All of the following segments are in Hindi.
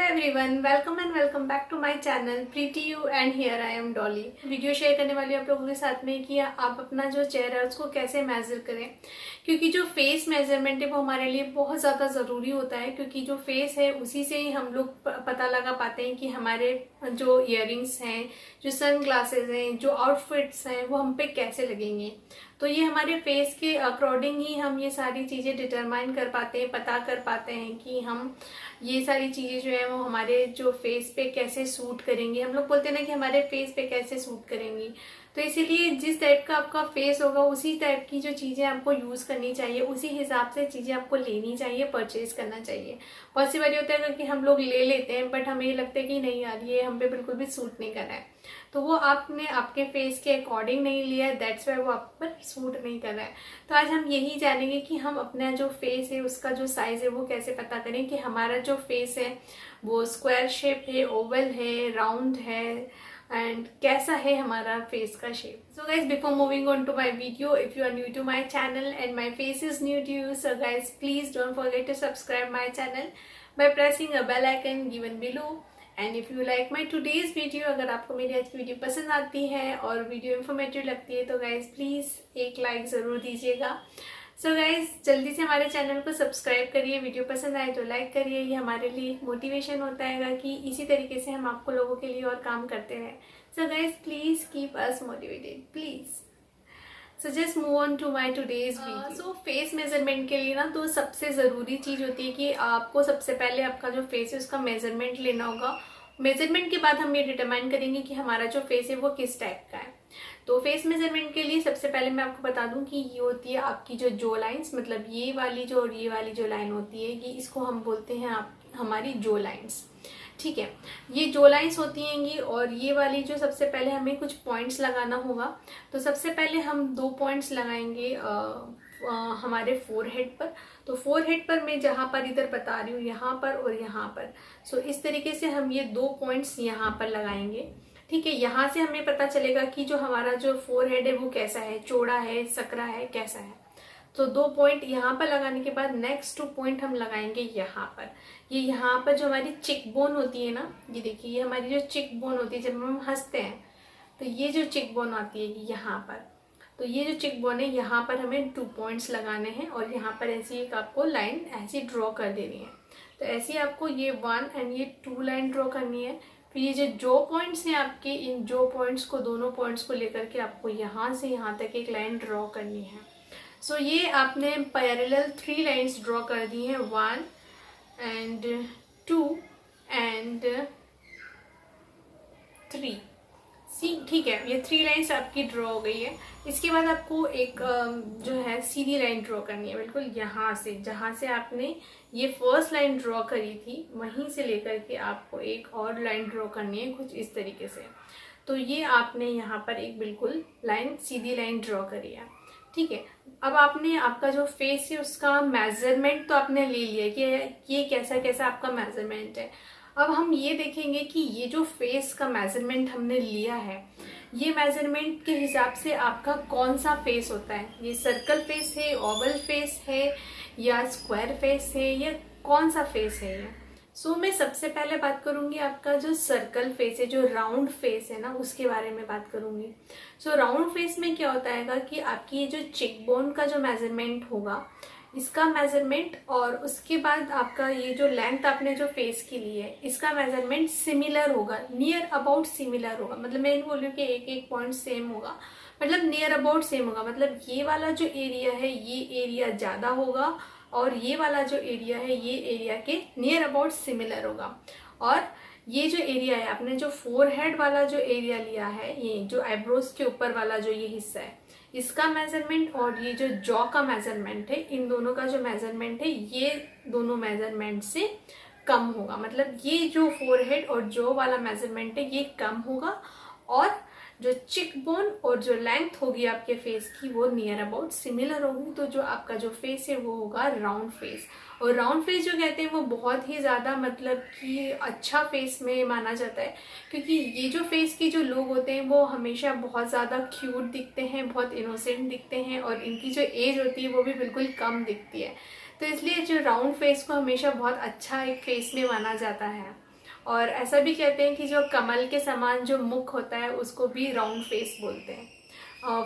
Everyone, welcome and welcome back to my channel pretty you and here I am Dolly. Video share करने वाली हूँ आप लोगों के साथ में कि आप अपना जो चेहरा है उसको कैसे मेजर करें, क्योंकि जो फेस मेजरमेंट है वो हमारे लिए बहुत ज़्यादा ज़रूरी होता है। क्योंकि जो फेस है उसी से ही हम लोग पता लगा पाते हैं कि हमारे जो इयररिंग्स हैं, जो सन ग्लासेज हैं, जो आउटफिट्स हैं वो हम पे कैसे लगेंगे। तो ये हमारे फेस के अकॉर्डिंग ही हम ये सारी चीज़ें डिटरमाइन कर पाते हैं, पता कर पाते हैं कि हम ये सारी चीज़ें जो है वो हमारे जो फेस पे कैसे सूट करेंगी। हम लोग बोलते हैं ना कि हमारे फेस पे कैसे सूट करेंगी। तो इसीलिए जिस टाइप का आपका फेस होगा उसी टाइप की जो चीज़ें आपको यूज़ करनी चाहिए, उसी हिसाब से चीज़ें आपको लेनी चाहिए, परचेज करना चाहिए। बहुत सी बार होता है कि हम लोग ले लेते हैं बट हमें ये लगता है कि नहीं यार ये हम पे बिल्कुल भी सूट नहीं कर रहा है, तो वो आपने आपके फेस के अकॉर्डिंग नहीं लिया है, दैट्स वाई वो आप पर सूट नहीं कर रहा है। तो आज हम यही जानेंगे कि हम अपना जो फेस है उसका जो साइज है वो कैसे पता करें कि हमारा जो फेस है वो स्क्वायर शेप है, ओवल है, राउंड है, एंड कैसा है हमारा फेस का shape. So guys, before moving on to my video, if you are new to my channel and my face is new to you, so guys please don't forget to subscribe my channel by pressing a bell icon given below. And if you like my today's video, अगर आपको मेरी आज की वीडियो पसंद आती है और वीडियो इन्फॉर्मेटिव लगती है तो गाइज प्लीज़ एक लाइक ज़रूर दीजिएगा। सो गाइज जल्दी से हमारे चैनल को सब्सक्राइब करिए, वीडियो पसंद आए तो लाइक करिए। ये हमारे लिए मोटिवेशन होता है कि इसी तरीके से हम आपको लोगों के लिए और काम करते रहें। So guys please keep us motivated please. So just move on to my today's video. So face measurement के लिए ना तो सबसे ज़रूरी चीज़ होती है कि आपको सबसे पहले आपका जो फेस है उसका मेजरमेंट लेना होगा। मेजरमेंट के बाद हम ये डिटरमाइन करेंगे कि हमारा जो फेस है वो किस टाइप का है। तो फेस मेजरमेंट के लिए सबसे पहले मैं आपको बता दूं कि ये होती है आपकी जो जो लाइन्स, मतलब ये वाली जो और ये वाली जो लाइन होती है कि इसको हम बोलते हैं हमारी जो लाइन्स। ठीक है, ये जो लाइन्स होती हैंगी और ये वाली जो सबसे पहले हमें कुछ पॉइंट्स लगाना होगा। तो सबसे पहले हम 2 पॉइंट्स लगाएंगे हमारे फोरहेड पर। तो फोरहेड पर मैं जहाँ पर इधर बता रही हूँ यहाँ पर और यहाँ पर, सो इस तरीके से हम ये 2 पॉइंट्स यहाँ पर लगाएंगे। ठीक है, यहाँ से हमें पता चलेगा कि जो हमारा जो फोरहेड है वो कैसा है, चौड़ा है, सकरा है, कैसा है। तो 2 पॉइंट यहाँ पर लगाने के बाद नेक्स्ट 2 पॉइंट हम लगाएंगे यहाँ पर। ये यहाँ पर जो हमारी चिक बोन होती है ना, ये देखिए ये हमारी जो चिक बोन होती है जब हम हंसते हैं तो ये जो चिक बोन आती है यहाँ पर, तो ये जो चिक बोन है यहाँ पर हमें 2 पॉइंट्स लगाने हैं और यहाँ पर ऐसी एक आपको लाइन ऐसी ड्रॉ कर देनी है। तो ऐसे आपको ये 1 एंड ये 2 लाइन ड्रॉ करनी है। फिर ये जो पॉइंट्स हैं आपके, इन जो पॉइंट्स को, दोनों पॉइंट्स को लेकर के आपको यहाँ से यहाँ तक एक लाइन ड्रॉ करनी है। सो ये आपने पैरेलल 3 लाइन्स ड्रॉ कर दी हैं, 1 एंड 2 एंड 3। ठीक है, ये 3 लाइन्स आपकी ड्रॉ हो गई है। इसके बाद आपको एक जो है सीधी लाइन ड्रॉ करनी है, बिल्कुल यहाँ से, जहाँ से आपने ये फर्स्ट लाइन ड्रॉ करी थी वहीं से लेकर के आपको एक और लाइन ड्रॉ करनी है कुछ इस तरीके से। तो ये आपने यहाँ पर एक बिल्कुल लाइन, सीधी लाइन ड्रॉ करी है। ठीक है, अब आपने आपका जो फेस है उसका मेजरमेंट तो आपने ले लिया कि ये कैसा कैसा आपका मेजरमेंट है। अब हम ये देखेंगे कि ये जो फेस का मेजरमेंट हमने लिया है, ये मेजरमेंट के हिसाब से आपका कौन सा फेस होता है। ये सर्कल फेस है, ओवल फेस है, या स्क्वायर फेस है, या कौन सा फेस है ये। सो मैं सबसे पहले बात करूंगी आपका जो सर्कल फेस है, जो राउंड फेस है ना, उसके बारे में बात करूंगी। सो राउंड फेस में क्या होता है कि आपकी ये जो चिक बोन का जो मेजरमेंट होगा, इसका मेजरमेंट, और उसके बाद आपका ये जो लेंथ आपने जो फेस की ली है इसका मेजरमेंट सिमिलर होगा, नियर अबाउट सिमिलर होगा। मतलब मैं बोल रही हूँ कि एक एक पॉइंट सेम होगा, मतलब नियर अबाउट सेम होगा। मतलब ये वाला जो एरिया है ये एरिया ज़्यादा होगा और ये वाला जो एरिया है ये एरिया के नियर अबाउट सिमिलर होगा। और ये जो एरिया है, आपने जो फोरहेड वाला जो एरिया लिया है, ये जो आईब्रोज के ऊपर वाला जो ये हिस्सा है, इसका मेजरमेंट और ये जो जॉ का मेजरमेंट है, इन दोनों का जो मेजरमेंट है ये दोनों मेजरमेंट से कम होगा। मतलब ये जो फोरहेड और जॉ वाला मेजरमेंट है ये कम होगा और जो चिक बोन और जो लेंथ होगी आपके फेस की वो नियर अबाउट सिमिलर होगी। तो जो आपका जो फेस है वो होगा राउंड फेस। और राउंड फेस जो कहते हैं वो बहुत ही ज़्यादा मतलब कि अच्छा फेस में माना जाता है, क्योंकि ये जो फेस के जो लोग होते हैं वो हमेशा बहुत ज़्यादा क्यूट दिखते हैं, बहुत इनोसेंट दिखते हैं और इनकी जो एज होती है वो भी बिल्कुल कम दिखती है। तो इसलिए जो राउंड फेस को हमेशा बहुत अच्छा एक फेस में माना जाता है। और ऐसा भी कहते हैं कि जो कमल के समान जो मुख होता है उसको भी राउंड फेस बोलते हैं,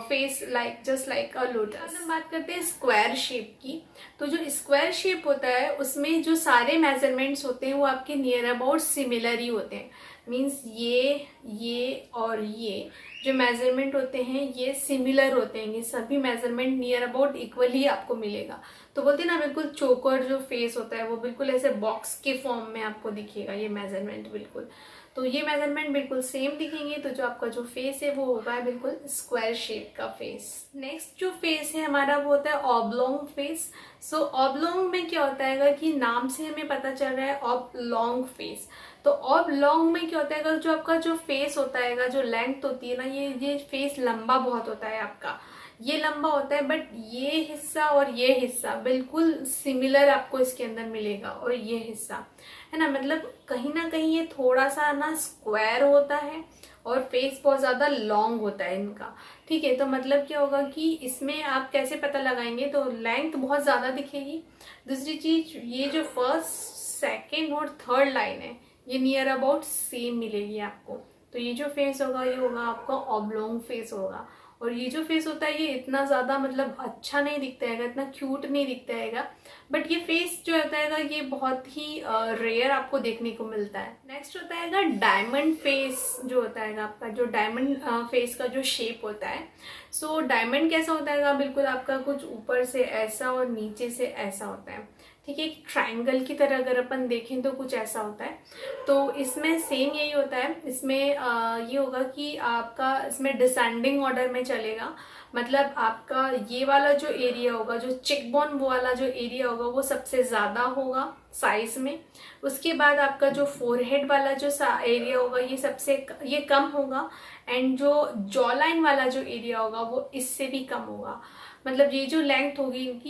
फेस लाइक जस्ट लाइक अ लोटस। हम बात करते हैं स्क्वायर शेप की। तो जो स्क्वायर शेप होता है उसमें जो सारे मेजरमेंट्स होते हैं वो आपके नियर अबाउट सिमिलर ही होते हैं। मीन्स ये और ये जो मेजरमेंट होते हैं ये सिमिलर होते हैं, ये सभी मेजरमेंट नियर अबाउट इक्वली आपको मिलेगा। तो बोलते हैं ना बिल्कुल चोकर जो फेस होता है वो बिल्कुल ऐसे बॉक्स के फॉर्म में आपको दिखेगा ये मेजरमेंट बिल्कुल। तो ये मेजरमेंट बिल्कुल सेम दिखेंगे, तो जो आपका जो फेस है वो होगा बिल्कुल स्क्वायर शेप का फेस। नेक्स्ट जो फेस है हमारा वो होता है ऑबलोंग फेस। सो ऑबलोंग में क्या होता है कि नाम से हमें पता चल रहा है ऑबलोंग फेस। तो ऑबलोंग में क्या होता है, जो आपका जो फेस होता है, जो लेंथ होती है ना, ये फेस लंबा बहुत होता है आपका, ये लंबा होता है, बट ये हिस्सा और ये हिस्सा बिल्कुल सिमिलर आपको इसके अंदर मिलेगा। और ये हिस्सा है ना, मतलब कहीं ना कहीं ये थोड़ा सा ना स्क्वायर होता है और फेस बहुत ज्यादा लॉन्ग होता है इनका। ठीक है, तो मतलब क्या होगा कि इसमें आप कैसे पता लगाएंगे, तो लेंथ बहुत ज्यादा दिखेगी। दूसरी चीज, ये जो फर्स्ट सेकेंड और थर्ड लाइन है ये नियर अबाउट सेम मिलेगी आपको। तो ये जो फेस होगा ये होगा आपका ऑबलोंग फेस होगा। और ये जो फेस होता है ये इतना ज्यादा मतलब अच्छा नहीं दिखता है, इतना क्यूट नहीं दिखता है, बट ये फेस जो होता है ये बहुत ही रेयर आपको देखने को मिलता है। नेक्स्ट होता है डायमंड फेस जो होता है आपका, जो डायमंड फेस का जो शेप होता है। सो डायमंड कैसा होता है, बिल्कुल आपका कुछ ऊपर से ऐसा और नीचे से ऐसा होता है। ठीक है, एक ट्रायंगल की तरह अगर अपन देखें तो कुछ ऐसा होता है। तो इसमें सेम यही होता है। इसमें ये होगा कि आपका इसमें डिसेंडिंग ऑर्डर में चलेगा। मतलब आपका ये वाला जो एरिया होगा, जो चिकबोन वो वाला जो एरिया होगा वो सबसे ज्यादा होगा साइज में। उसके बाद आपका जो फोरहेड वाला जो एरिया होगा ये कम होगा। एंड जो जॉ लाइन वाला जो एरिया होगा वो इससे भी कम होगा। मतलब ये जो लेंथ होगी इनकी,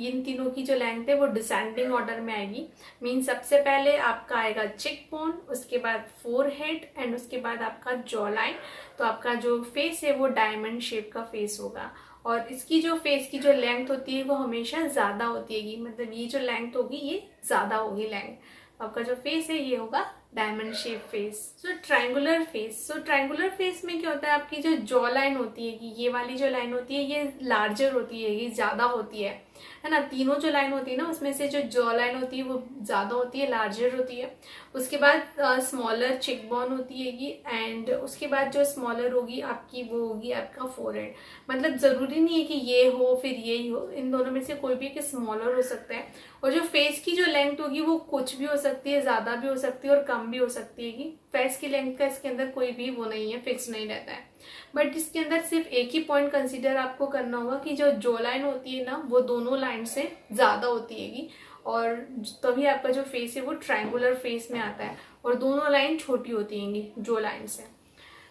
इन तीनों की जो लेंथ है वो डिसेंडिंग ऑर्डर में आएगी। मीन सबसे पहले आपका आएगा चिक बोन, उसके बाद फोरहेड एंड उसके बाद आपका जॉ लाइन। तो आपका जो फेस है वो डायमंड शेप का फेस होगा। और इसकी जो फेस की जो लेंथ होती है वो हमेशा ज्यादा होती है, मतलब ये जो लेंथ होगी ये ज्यादा होगी लेंथ। आपका जो फेस है ये होगा डायमंड शेप फेस। सो ट्रायंगुलर फेस। सो ट्रायंगुलर फेस में क्या होता है, आपकी जो जॉ लाइन होती है कि ये वाली जो लाइन होती है ये लार्जर होती है, ये ज्यादा होती है ना। तीनों जो लाइन होती है ना उसमें से जो जॉ लाइन होती है वो ज्यादा होती है, लार्जर होती है। उसके बाद स्मॉलर चिकबोन होती है एंड उसके बाद जो स्मॉलर होगी आपकी वो होगी आपका फोरहेड। मतलब जरूरी नहीं है कि ये हो फिर ये ही हो, इन दोनों में से कोई भी एक स्मॉलर हो सकता है। और जो फेस की जो लेंथ होगी वो कुछ भी हो सकती है, ज्यादा भी हो सकती है और कम भी हो सकती है। कि फेस की लेंथ का इसके अंदर कोई भी वो नहीं है, फिक्स नहीं रहता है। बट इसके अंदर सिर्फ एक ही पॉइंट कंसीडर आपको करना होगा कि जो जॉ लाइन होती है ना वो दोनों लाइन से ज्यादा होती है, और तभी आपका जो फेस है वो ट्रायंगुलर फेस में आता है और दोनों लाइन छोटी होती हैं जॉ लाइन से।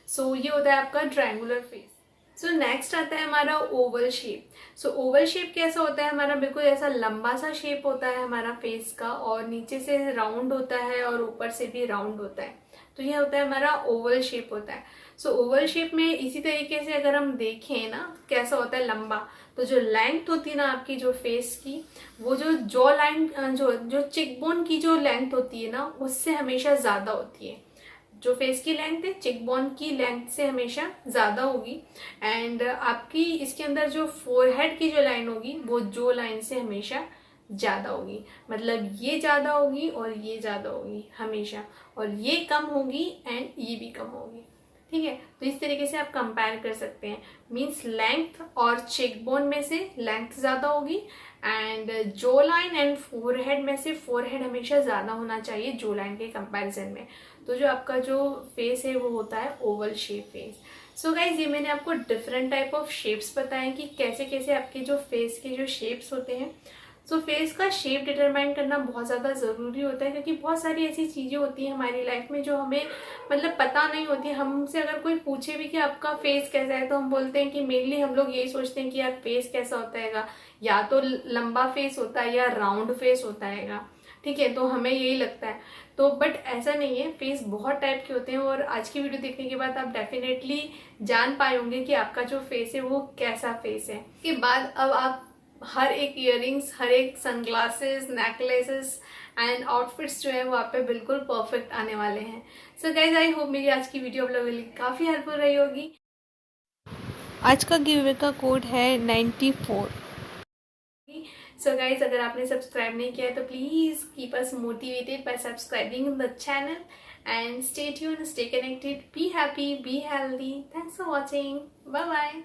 सो ये होता है आपका ट्रायंगुलर फेस। सो नेक्स्ट आता है हमारा ओवल शेप। सो ओवल शेप कैसा होता है हमारा, बिल्कुल ऐसा लंबा सा शेप होता है हमारा फेस का, और नीचे से राउंड होता है और ऊपर से भी राउंड होता है। तो ये होता है हमारा ओवल शेप होता है। सो ओवल शेप में इसी तरीके से अगर हम देखें ना कैसा होता है लंबा, तो जो लेंथ होती है ना आपकी जो फेस की, वो जो जॉ लाइन जो चिकबोन की जो लेंथ होती है ना उससे हमेशा ज्यादा होती है। जो फेस की लेंथ है चिकबोन की लेंथ से हमेशा ज्यादा होगी। एंड आपकी इसके अंदर जो फोरहेड की जो लाइन होगी वो जॉ लाइन से हमेशा ज्यादा होगी। मतलब ये ज्यादा होगी और ये ज्यादा होगी हमेशा, और ये कम होगी एंड ये भी कम होगी। ठीक है, तो इस तरीके से आप कंपेयर कर सकते हैं। मींस लेंथ और चेकबोन में से लेंथ ज्यादा होगी and jaw line and forehead में से फोरहेड हमेशा ज्यादा होना चाहिए जॉ लाइन के कंपैरिजन में। तो जो आपका जो फेस है वो होता है Oval shape face. So guys ये मैंने आपको डिफरेंट टाइप ऑफ शेप्स बताए कि कैसे कैसे आपके जो फेस के जो शेप्स होते हैं। सो फेस का शेप डिटरमाइन करना बहुत ज़्यादा ज़रूरी होता है, क्योंकि बहुत सारी ऐसी चीज़ें होती हैं हमारी लाइफ में जो हमें मतलब पता नहीं होती। हमसे अगर कोई पूछे भी कि आपका फेस कैसा है तो हम बोलते हैं कि मेनली हम लोग यही सोचते हैं कि यार फेस कैसा होता है, या तो लंबा फेस होता है या राउंड फेस होता है। ठीक है, तो हमें यही लगता है। तो बट ऐसा नहीं है, फेस बहुत टाइप के होते हैं, और आज की वीडियो देखने के बाद आप डेफिनेटली जान पाए होंगे कि आपका जो फेस है वो कैसा फेस है। के बाद अब आप हर एक इयररिंग्स, हर एक सनग्लासेस, नेकलेसेस एंड आउटफिट्स जो है वो आप पे बिल्कुल परफेक्ट आने वाले हैं। सो गाइज, आई होप मेरी आज की वीडियो आप लोगों के लिए काफ़ी हेल्पफुल रही होगी। आज का गिव अवे का कोड है 94। सो गाइज, अगर आपने सब्सक्राइब नहीं किया है तो please keep us motivated by subscribing the channel and stay tuned, stay connected, be happy, be healthy. Thanks for watching, bye bye.